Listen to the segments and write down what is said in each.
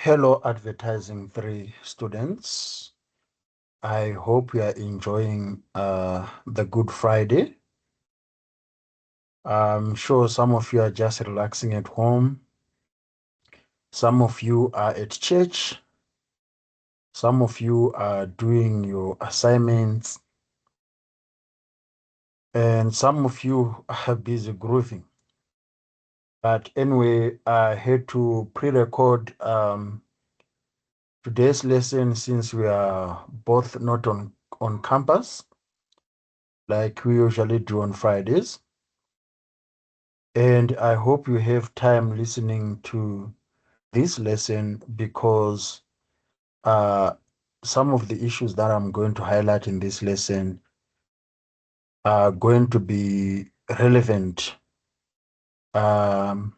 Hello, Advertising 3 students. I hope you are enjoying the Good Friday. I'm sure some of you are just relaxing at home. Some of you are at church. Some of you are doing your assignments. And some of you are busy grooving. But anyway, I had to pre-record today's lesson since we are both not on campus, like we usually do on Fridays. And I hope you have time listening to this lesson because some of the issues that I'm going to highlight in this lesson are going to be relevant to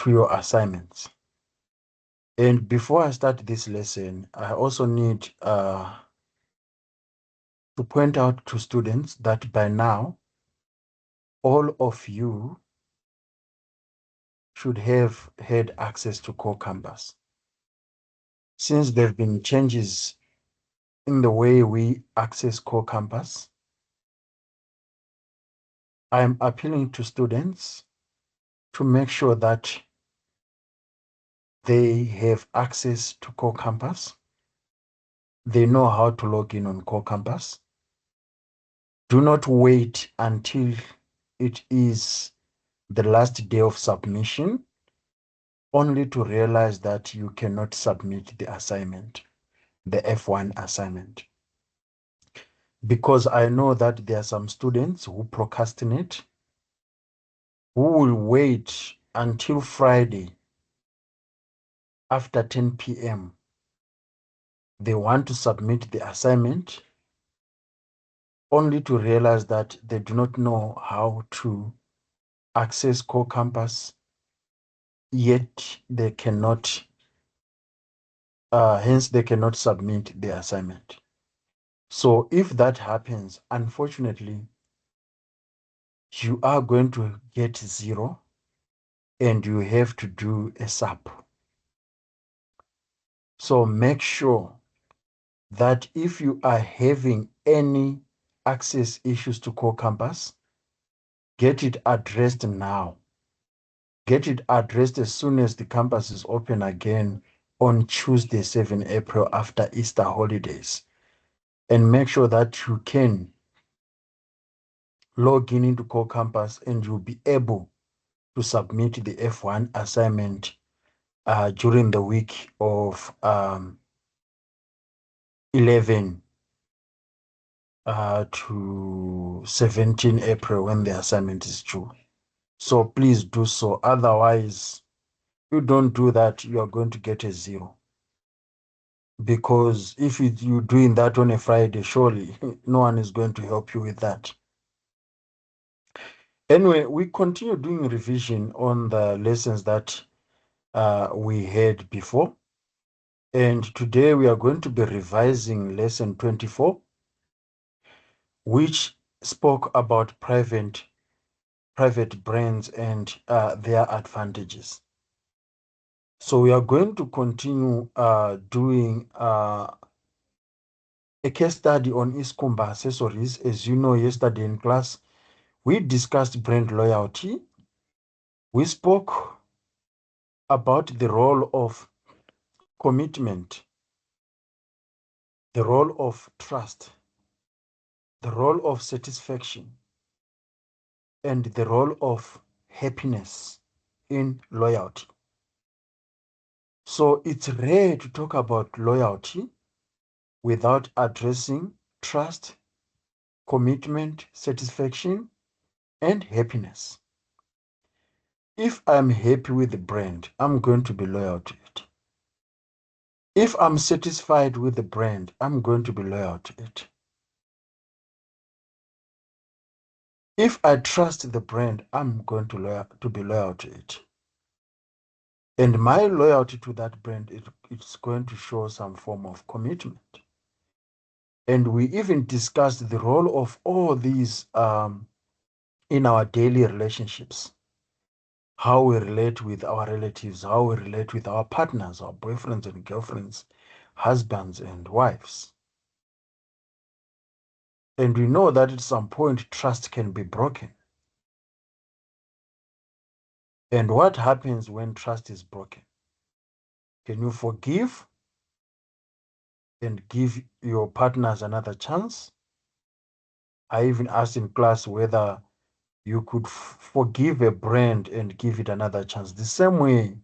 your assignments. And before I start this lesson, I also need to point out to students that by now, all of you should have had access to Core Campus. Since there have been changes in the way we access Core Campus, I'm appealing to students to make sure that they have access to Core Campus. They know how to log in on Core Campus. Do not wait until it is the last day of submission, only to realize that you cannot submit the assignment, the F1 assignment. Because I know that there are some students who procrastinate, who will wait until Friday after 10 p.m. They want to submit the assignment only to realize that they do not know how to access Core Campus, yet they cannot, hence they cannot submit the assignment. So if that happens, unfortunately, you are going to get 0 and you have to do a sub. So make sure that if you are having any access issues to Core Campus, get it addressed now. Get it addressed as soon as the campus is open again on Tuesday, 7 April after Easter holidays. And make sure that you can log in into Core Campus and you'll be able to submit the F1 assignment during the week of 11 to 17 April when the assignment is due. So please do so. Otherwise, you don't do that, you are going to get a 0. Because if you're doing that on a Friday, surely no one is going to help you with that. Anyway, we continue doing revision on the lessons that we had before. And today we are going to be revising lesson 24, which spoke about private brands and their advantages. So we are going to continue doing a case study on Iskumba accessories. As you know, yesterday in class, we discussed brand loyalty. We spoke about the role of commitment, the role of trust, the role of satisfaction, and the role of happiness in loyalty. So it's rare to talk about loyalty without addressing trust, commitment, satisfaction, and happiness. If I'm happy with the brand, I'm going to be loyal to it. If I'm satisfied with the brand, I'm going to be loyal to it. If I trust the brand, I'm going to be loyal to it. And my loyalty to that brand, it's going to show some form of commitment. And we even discussed the role of all these in our daily relationships. how we relate with our relatives, how we relate with our partners, our boyfriends and girlfriends, husbands and wives. And we know that at some point, trust can be broken. And what happens when trust is broken? Can you forgive and give your partners another chance? I even asked in class whether you could forgive a brand and give it another chance, the same way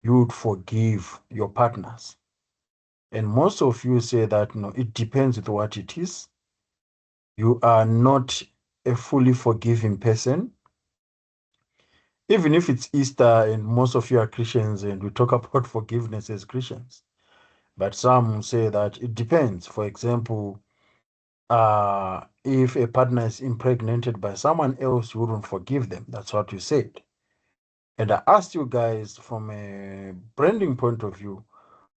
you would forgive your partners. And most of you say that, no, it depends with what it is. You are not a fully forgiving person. Even if it's Easter and most of you are Christians and we talk about forgiveness as Christians. But some say that it depends. For example, if a partner is impregnated by someone else, you wouldn't forgive them. That's what you said. And I asked you guys from a branding point of view,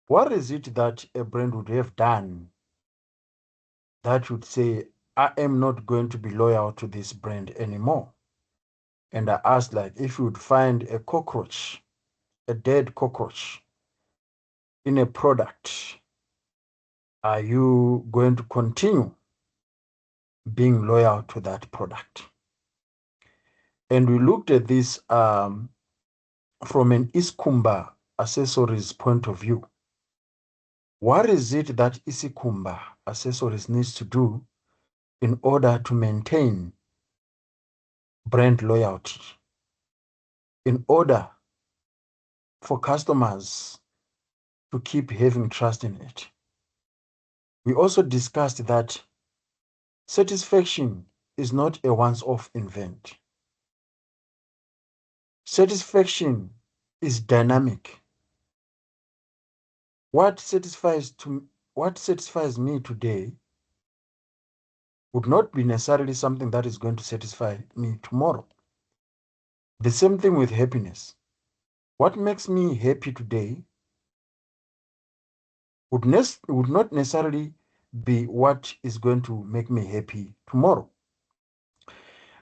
what is it that a brand would have done that would say, I am not going to be loyal to this brand anymore? And I asked, like, if you would find a cockroach, a dead cockroach in a product, are you going to continue being loyal to that product? And we looked at this from an Iskumba accessories point of view. What is it that Isikumba accessories needs to do in order to maintain brand loyalty, in order for customers to keep having trust in it? We also discussed that satisfaction is not a once-off event. Satisfaction is dynamic. What satisfies me today would not be necessarily something that is going to satisfy me tomorrow. The same thing with happiness. What makes me happy today would not necessarily be what is going to make me happy tomorrow.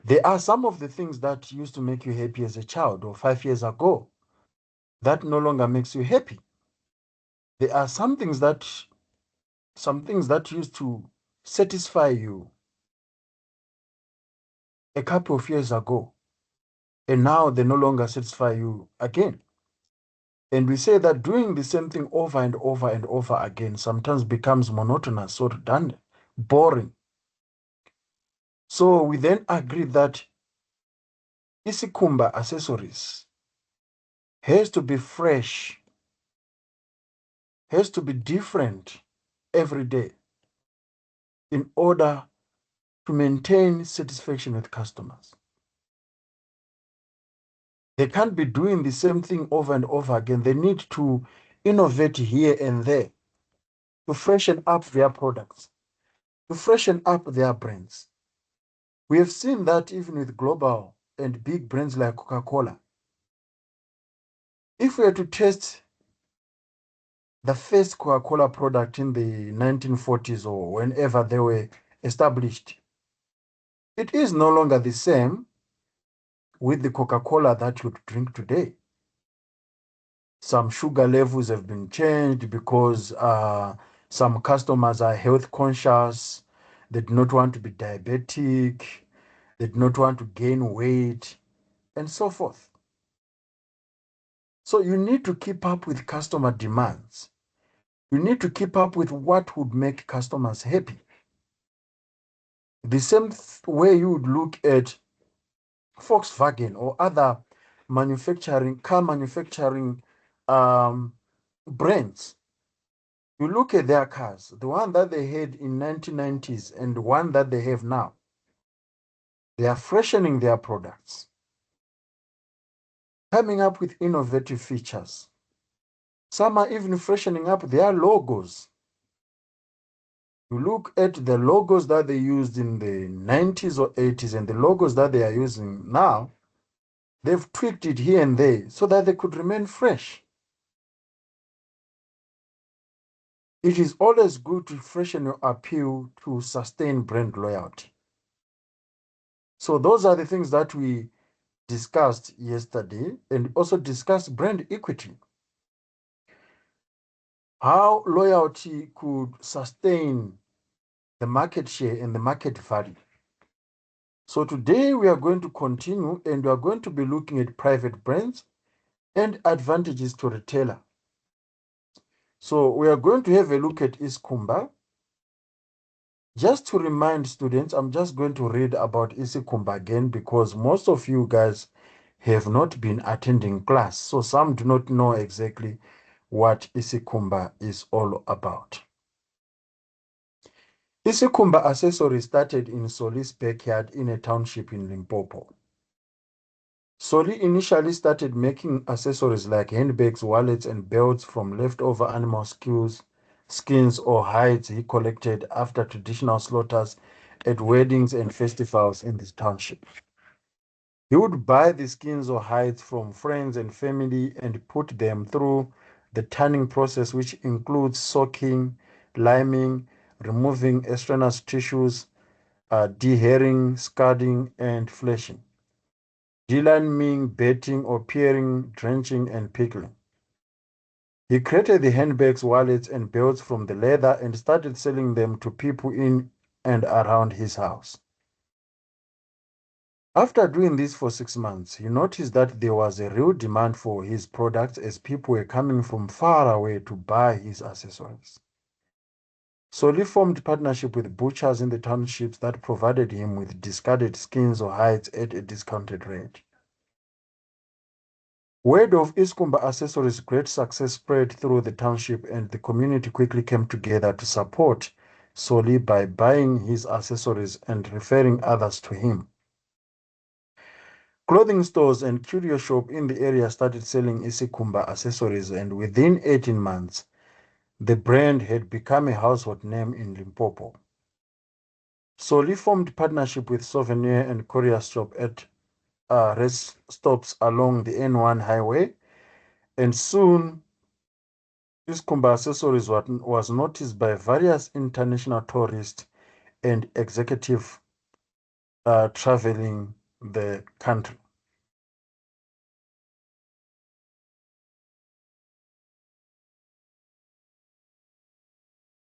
There are some of the things that used to make you happy as a child or 5 years ago that no longer makes you happy. There are some things that used to satisfy you a couple of years ago, and now they no longer satisfy you again. And we say that doing the same thing over and over and over again sometimes becomes monotonous, so redundant, boring. So we then agree that Isikumba accessories has to be fresh, has to be different every day in order to maintain satisfaction with customers. They can't be doing the same thing over and over again. They need to innovate here and there to freshen up their products, to freshen up their brands. We have seen that even with global and big brands like Coca-Cola. If we were to test the first Coca-Cola product in the 1940s or whenever they were established, it is no longer the same with the Coca-Cola that you drink today. Some sugar levels have been changed because some customers are health conscious. They do not want to be diabetic. They do not want to gain weight and so forth. So you need to keep up with customer demands. You need to keep up with what would make customers happy. The same way you would look at Volkswagen or other car manufacturing brands. You look at their cars, the one that they had in 1990s and the one that they have now. They are freshening their products, coming up with innovative features. Some are even freshening up their logos. You look at the logos that they used in the 90s or 80s and the logos that they are using now, they've tweaked it here and there so that they could remain fresh. It is always good to freshen your appeal to sustain brand loyalty. So those are the things that we discussed yesterday and also discussed brand equity, how loyalty could sustain the market share and the market value. So today we are going to continue and we are going to be looking at private brands and advantages to retailer. So we are going to have a look at Isikhumba. Just to remind students, I'm just going to read about Isikhumba again because most of you guys have not been attending class. So some do not know exactly what Isikhumba is all about. Isikhumba Accessories started in Soli's backyard in a township in Limpopo. Soli initially started making accessories like handbags, wallets, and belts from leftover animal skins or hides he collected after traditional slaughters at weddings and festivals in this township. He would buy the skins or hides from friends and family and put them through the tanning process, which includes soaking, liming, removing extraneous tissues, dehairing, scalding, and fleshing. Deliming, betting or peeling, drenching, and pickling. He created the handbags, wallets, and belts from the leather and started selling them to people in and around his house. After doing this for 6 months, he noticed that there was a real demand for his products as people were coming from far away to buy his accessories. So he formed partnership with butchers in the townships that provided him with discarded skins or hides at a discounted rate. Word of Isikhumba Accessories' great success spread through the township, and the community quickly came together to support Soli by buying his accessories and referring others to him. Clothing stores and curio shop in the area started selling Isikhumba accessories, and within 18 months, the brand had become a household name in Limpopo. Soli formed partnership with souvenir and courier shop at rest stops along the N1 highway, and soon Isikhumba Accessories was noticed by various international tourists and executives traveling the country.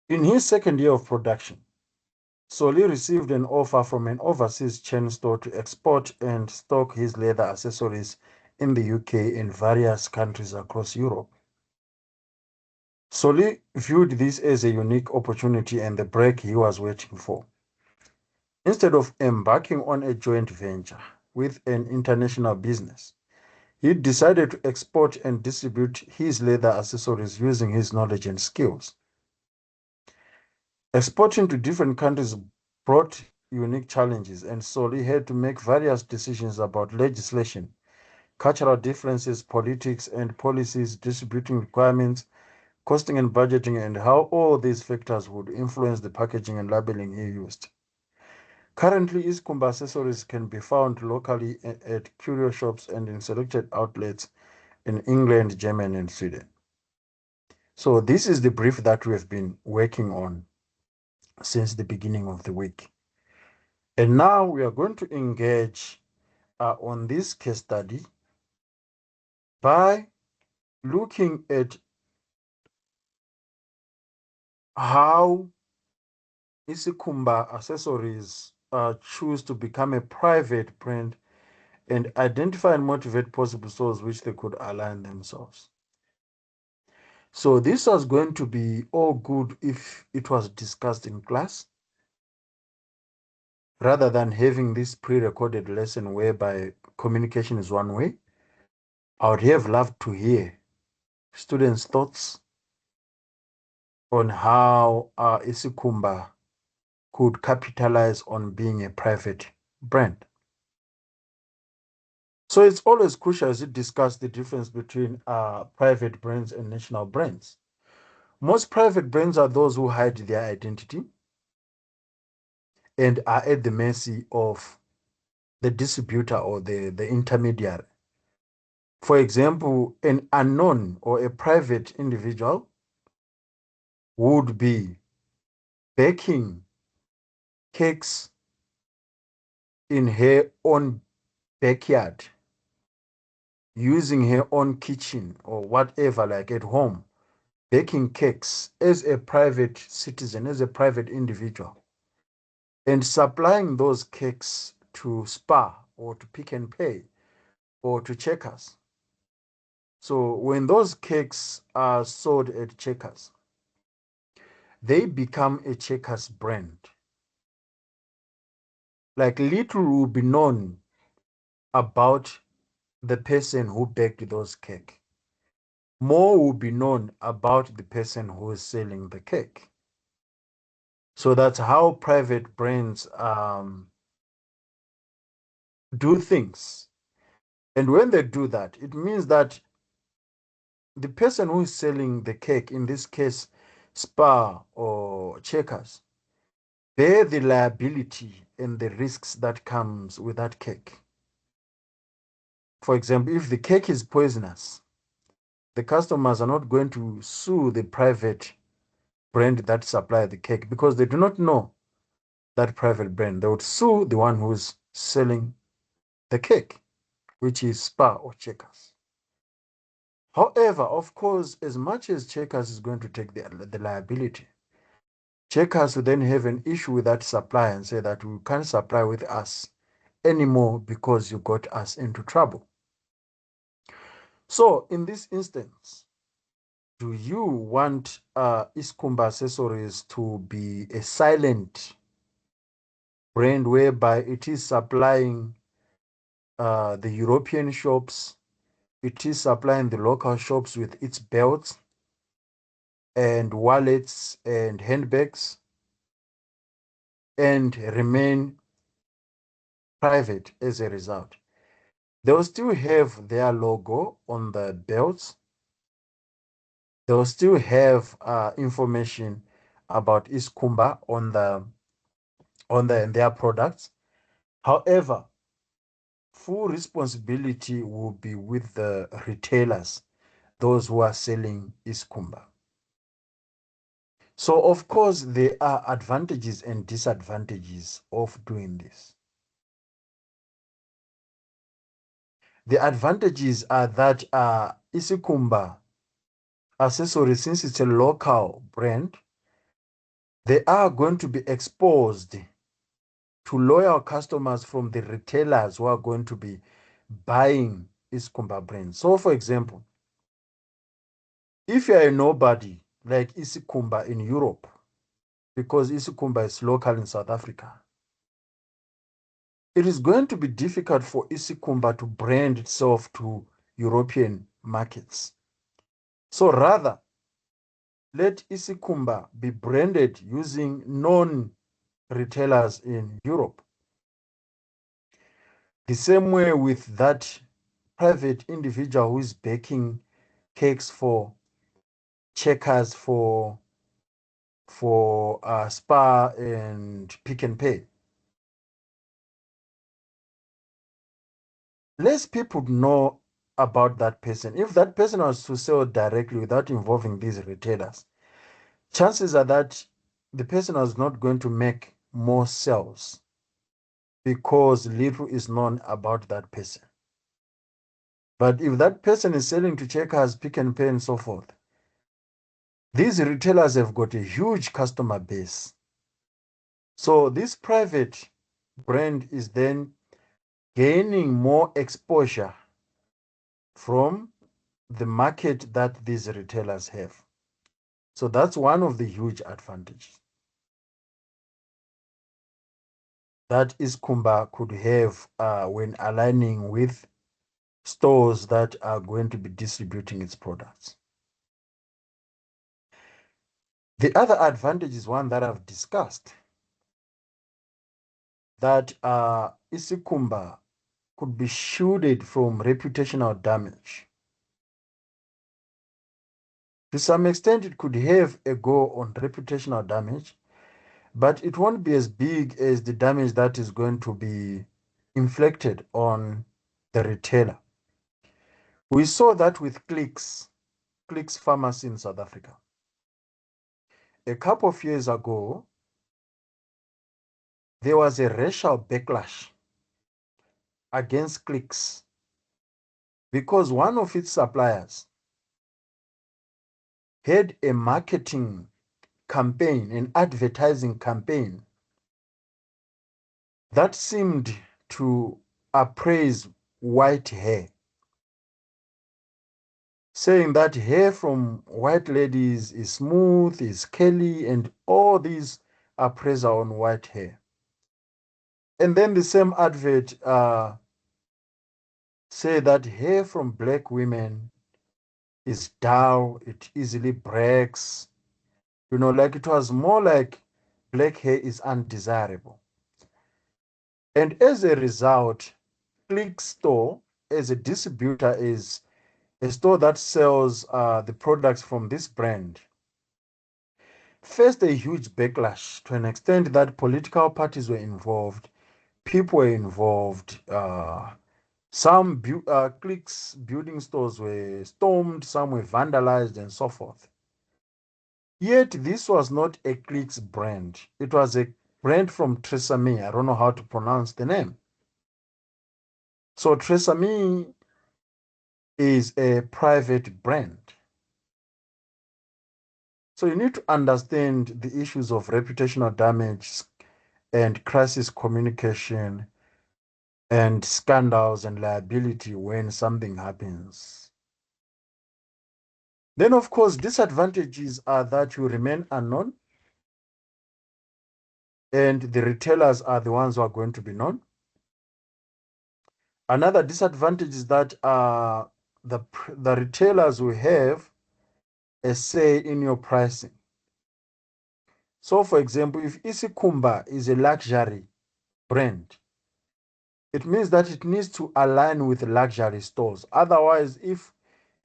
In his second year of production, Soli received an offer from an overseas chain store to export and stock his leather accessories in the UK and various countries across Europe. Soli viewed this as a unique opportunity and the break he was waiting for. Instead of embarking on a joint venture with an international business, he decided to export and distribute his leather accessories using his knowledge and skills. Exporting to different countries brought unique challenges, and Soli had to make various decisions about legislation, cultural differences, politics and policies, distributing requirements, costing and budgeting, and how all these factors would influence the packaging and labeling he used. Currently, Isikhumba accessories can be found locally at curio shops and in selected outlets in England, Germany, and Sweden. So this is the brief that we have been working on since the beginning of the week. And now we are going to engage on this case study by looking at how Isikhumba accessories choose to become a private brand and identify and motivate possible stores which they could align themselves. So this was going to be all good if it was discussed in class, rather than having this pre-recorded lesson whereby communication is one way. I would have loved to hear students' thoughts on how Isikhumba could capitalize on being a private brand. So it's always crucial as you discuss the difference between private brands and national brands. Most private brands are those who hide their identity and are at the mercy of the distributor or the intermediary. For example, an unknown or a private individual would be baking cakes in her own backyard using her own kitchen or whatever, like at home, baking cakes as a private citizen, as a private individual, and supplying those cakes to Spar or to Pick and Pay or to Checkers. So when those cakes are sold at Checkers, they become a Checkers brand. Like little will be known about the person who baked those cake. More will be known about the person who is selling the cake. So that's how private brands do things. And when they do that, it means that the person who is selling the cake, in this case, Spar or Checkers, bear the liability and the risks that comes with that cake. For example, if the cake is poisonous, the customers are not going to sue the private brand that supply the cake because they do not know that private brand. They would sue the one who's selling the cake, which is Spar or Checkers. However, of course, as much as Checkers is going to take the liability, Checkers will then have an issue with that supply and say that we can't supply with us anymore because you got us into trouble. So in this instance, do you want Iskumba Accessories to be a silent brand whereby it is supplying the European shops, it is supplying the local shops with its belts and wallets and handbags, and remain private as a result? They'll still have their logo on the belts. They'll still have information about Iskumba on their products. However, full responsibility will be with the retailers, those who are selling Iskumba. So, of course, there are advantages and disadvantages of doing this. The advantages are that Isikumba Accessories, since it's a local brand, they are going to be exposed to loyal customers from the retailers who are going to be buying Isikumba brand. So, for example, if you are a nobody like Isikumba in Europe, because Isikumba is local in South Africa, it is going to be difficult for Isikumba to brand itself to European markets. So rather, let Isikumba be branded using known retailers in Europe. The same way with that private individual who is baking cakes for Checkers, for Spar and Pick and Pay. Less people know about that person. If that person was to sell directly without involving these retailers, chances are that the person was not going to make more sales because little is known about that person. But if that person is selling to Checkers, Pick and Pay, and so forth, these retailers have got a huge customer base. So this private brand is then gaining more exposure from the market that these retailers have. So that's one of the huge advantages that Iskumba could have when aligning with stores that are going to be distributing its products. The other advantage is one that I've discussed, that Isikumba could be shielded from reputational damage. To some extent, it could have a go on reputational damage, but it won't be as big as the damage that is going to be inflicted on the retailer. We saw that with Clicks Pharmacy in South Africa. A couple of years ago, there was a racial backlash against Clicks because one of its suppliers had a marketing campaign, an advertising campaign that seemed to appraise white hair, saying that hair from white ladies is smooth, is curly, and all these appraisal on white hair. And then the same advert say that hair from black women is dull, it easily breaks. Like it was more like black hair is undesirable. And as a result, Click Store as a distributor is a store that sells the products from this brand. Faced a huge backlash to an extent that political parties were involved, people were involved. Some Click's building stores were stormed, some were vandalized, and so forth. Yet this was not a Click's brand. It was a brand from Tresemme. I don't know how to pronounce the name. So Tresemme is a private brand. So you need to understand the issues of reputational damage and crisis communication and scandals and liability when something happens. Then, of course, disadvantages are that you remain unknown and the retailers are the ones who are going to be known. Another disadvantage is that the retailers will have a say in your pricing. So, for example, if Isikumba is a luxury brand, it means that it needs to align with luxury stores. Otherwise, if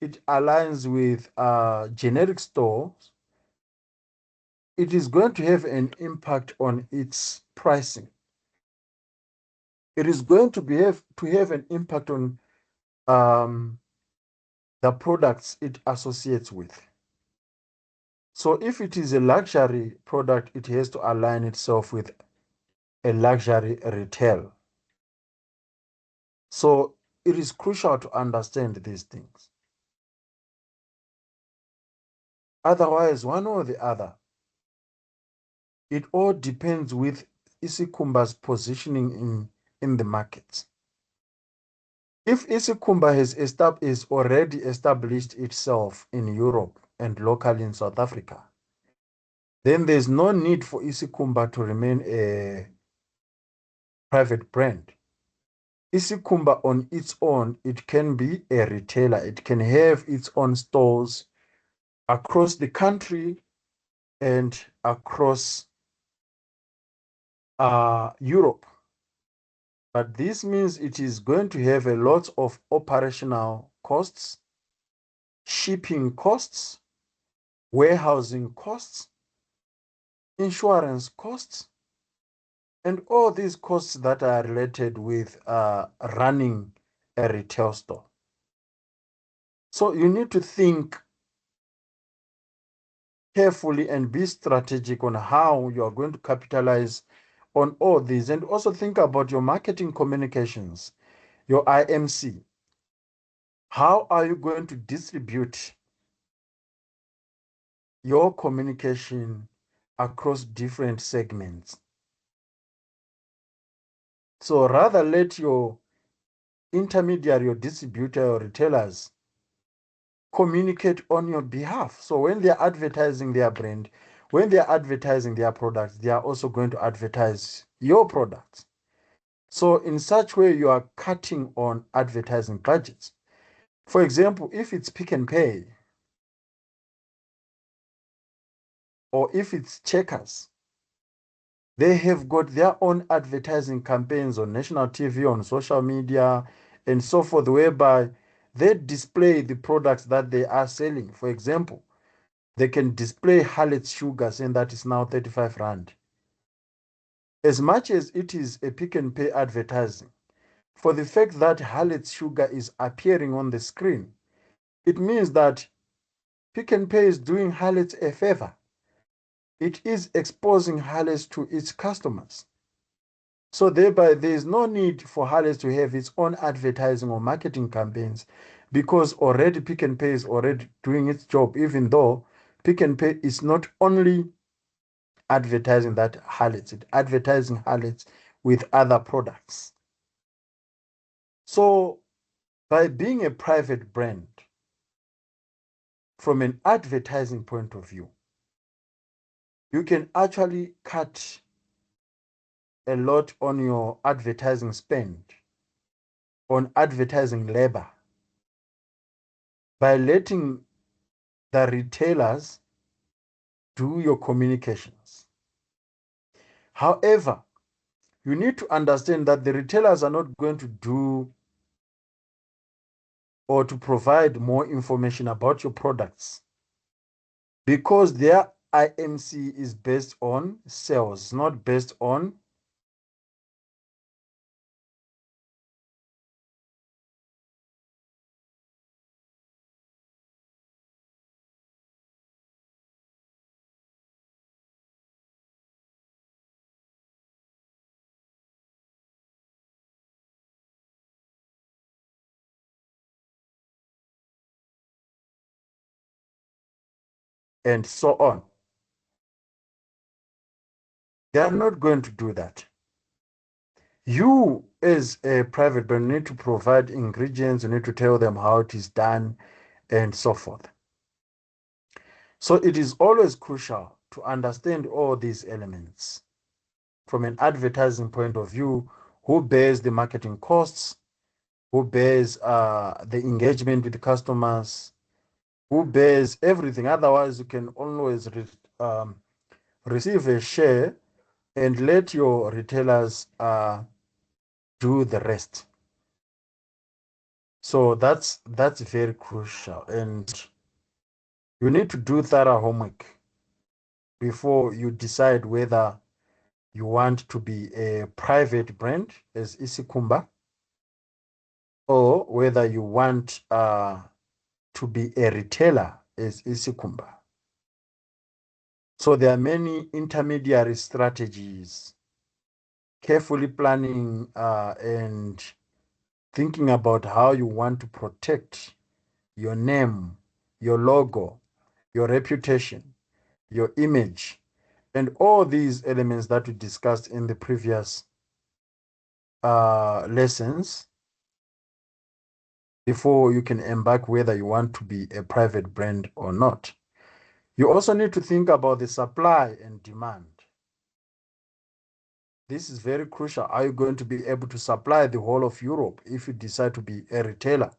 it aligns with generic stores, it is going to have an impact on its pricing. It is going to have an impact on the products it associates with. So if it is a luxury product, it has to align itself with a luxury retail. So it is crucial to understand these things. Otherwise, one or the other, it all depends with Isikumba's positioning in the markets. If Isikumba is already established itself in Europe and locally in South Africa, then there's no need for Isikumba to remain a private brand. Isikumba on its own, it can be a retailer. It can have its own stores across the country and across Europe. But this means it is going to have a lot of operational costs, shipping costs, warehousing costs, insurance costs, and all these costs that are related with running a retail store. So you need to think carefully and be strategic on how you are going to capitalize on all these, and also think about your marketing communications, your IMC. How are you going to distribute your communication across different segments? So rather let your intermediary or distributor or retailers communicate on your behalf. So when they're advertising their brand, when they're advertising their products, they are also going to advertise your products. So in such way, you are cutting on advertising budgets. For example, if it's Pick and Pay, or if it's Checkers, they have got their own advertising campaigns on national TV, on social media, and so forth, whereby they display the products that they are selling. For example, they can display Hallet's sugar saying that is now 35 Rand. As much as it is a Pick and Pay advertising, for the fact that Hallet's sugar is appearing on the screen, it means that Pick and Pay is doing Hallet's a favor. It is exposing Hallet's to its customers. So thereby, there is no need for Hallet's to have its own advertising or marketing campaigns, because already Pick n Pay is already doing its job, even though Pick n Pay is not only advertising that harlots, it advertising harlots with other products. So by being a private brand, from an advertising point of view, you can actually cut a lot on your advertising spend, on advertising labor, by letting the retailers do your communications. However, you need to understand that the retailers are not going to do or to provide more information about your products because their IMC is based on sales, not based on and so on. They are not going to do that. You, as a private brand, need to provide ingredients, you need to tell them how it is done, and so forth. So it is always crucial to understand all these elements. From an advertising point of view, who bears the marketing costs, who bears the engagement with the customers, who bears everything. Otherwise, you can always receive a share and let your retailers do the rest. So that's very crucial, and you need to do thorough homework before you decide whether you want to be a private brand as Isikumba or whether you want to be a retailer as Isikumba. So there are many intermediary strategies. Carefully planning and thinking about how you want to protect your name, your logo, your reputation, your image, and all these elements that we discussed in the previous lessons before you can embark whether you want to be a private brand or not. You also need to think about the supply and demand. This is very crucial. Are you going to be able to supply the whole of Europe if you decide to be a retailer?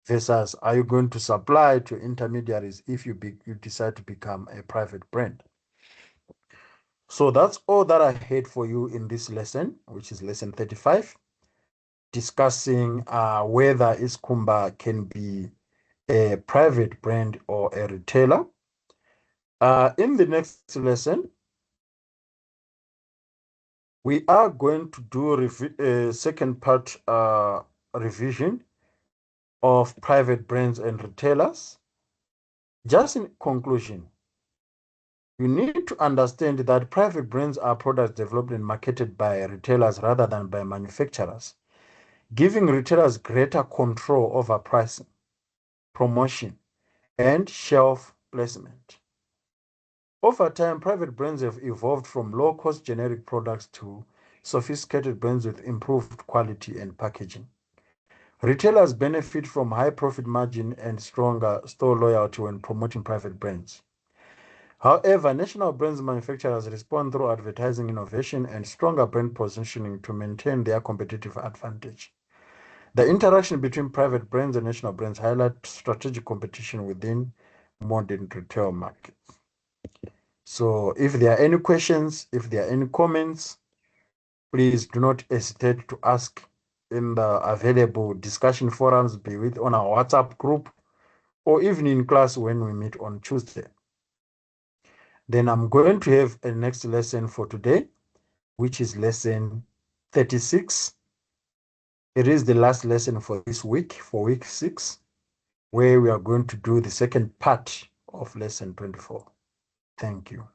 Versus, are you going to supply to intermediaries if you decide to become a private brand? So that's all that I had for you in this lesson, which is lesson 35, discussing whether Isikumba can be a private brand or a retailer. In the next lesson, we are going to do a second part revision of private brands and retailers. Just in conclusion, you need to understand that private brands are products developed and marketed by retailers rather than by manufacturers, giving retailers greater control over pricing, promotion, and shelf placement. Over time, private brands have evolved from low-cost generic products to sophisticated brands with improved quality and packaging. Retailers benefit from high profit margin and stronger store loyalty when promoting private brands. However, national brands manufacturers respond through advertising innovation and stronger brand positioning to maintain their competitive advantage. The interaction between private brands and national brands highlight strategic competition within modern retail markets. So if there are any questions, if there are any comments, please do not hesitate to ask in the available discussion forums, be it on our WhatsApp group or even in class when we meet on Tuesday. Then I'm going to have a next lesson for today, which is lesson 36. It is the last lesson for this week, for week 6, where we are going to do the second part of lesson 24. Thank you.